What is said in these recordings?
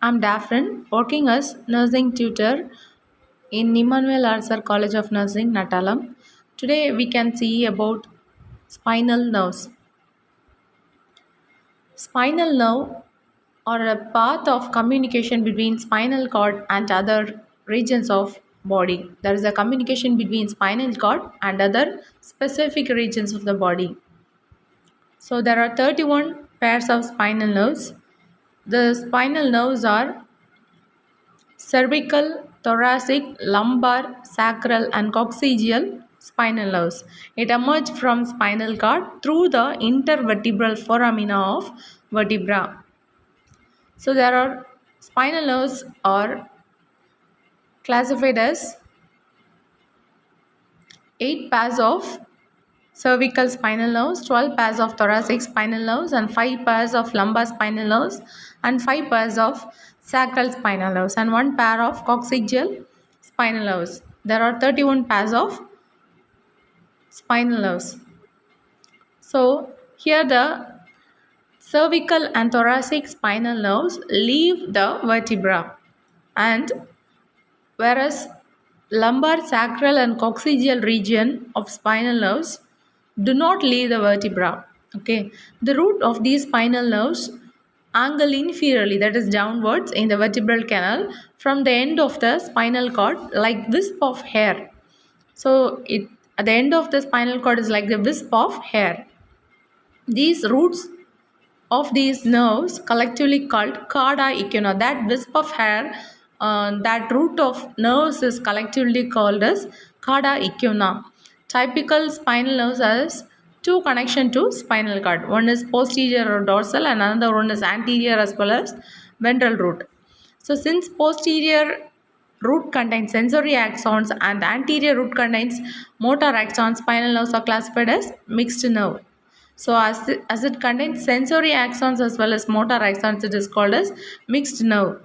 I'm Daphne, working as nursing tutor in Immanuel Arthur College of Nursing, Natalam. Today we can see about spinal nerves. Spinal nerve are a path of communication between spinal cord and other regions of body. There is a communication between spinal cord and other specific regions of the body. So there are 31 pairs of spinal nerves. The spinal nerves are cervical, thoracic, lumbar, sacral, and coccygeal spinal nerves. It emerged from spinal cord through the intervertebral foramina of vertebra. So there are spinal nerves are classified as 8 pairs of cervical spinal nerves, 12 pairs of thoracic spinal nerves, and 5 pairs of lumbar spinal nerves, and 5 pairs of sacral spinal nerves, and 1 pair of coccygeal spinal nerves. There are 31 pairs of spinal nerves. So, here the cervical and thoracic spinal nerves leave the vertebra, and whereas lumbar, sacral, and coccygeal region of spinal nerves do not leave the vertebra. Okay, the root of these spinal nerves angle inferiorly, that is downwards in the vertebral canal from the end of the spinal cord like wisp of hair. So it at the end of the spinal cord is like the wisp of hair. These roots of these nerves collectively called cauda equina. That wisp of hair, that root of nerves is collectively called as cauda equina. Typical spinal nerves has two connection to spinal cord. One is posterior or dorsal and another one is anterior as well as ventral root. So since posterior root contains sensory axons and anterior root contains motor axons, spinal nerves are classified as mixed nerve. So as it contains sensory axons as well as motor axons, it is called as mixed nerve.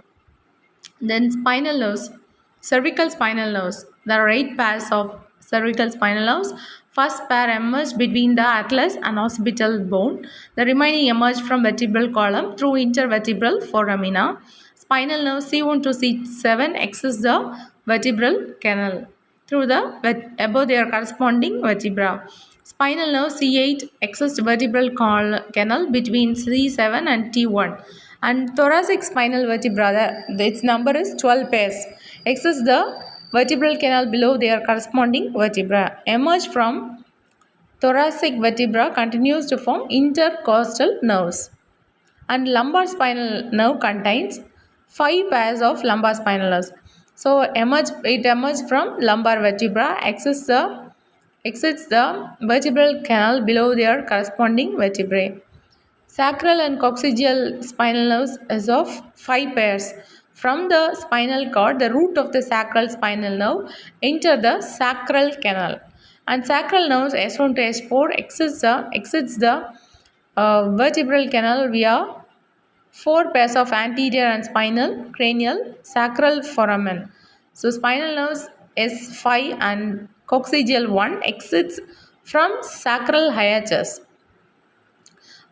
Then spinal nerves, cervical spinal nerves. There are 8 pairs of cervical spinal nerves. First pair emerged between the atlas and occipital bone. The remaining emerged from vertebral column through intervertebral foramina. Spinal nerve C1 to C7 access the vertebral canal through the above their corresponding vertebra. Spinal nerve C8 access vertebral canal between C7 and T1, and thoracic spinal vertebra, its number is 12 pairs, access the vertebral canal below their corresponding vertebra. Emerge from thoracic vertebra continues to form intercostal nerves. And lumbar spinal nerve contains 5 pairs of lumbar spinal nerves. So it emerged from lumbar vertebra, exits the vertebral canal below their corresponding vertebrae. Sacral and coccygeal spinal nerves is of 5 pairs. From the spinal cord, the root of the sacral spinal nerve enter the sacral canal. And sacral nerves S1 to S4 exits the vertebral canal via 4 pairs of anterior and spinal, cranial, sacral foramen. So spinal nerves S5 and coccygeal 1 exits from sacral hiatus.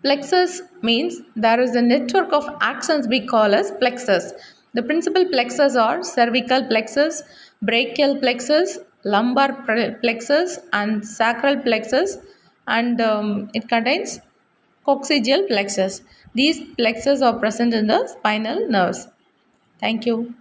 Plexus means there is a network of axons we call as plexus. The principal plexus are cervical plexus, brachial plexus, lumbar plexus, and sacral plexus, and it contains coccygeal plexus. These plexus are present in the spinal nerves. Thank you.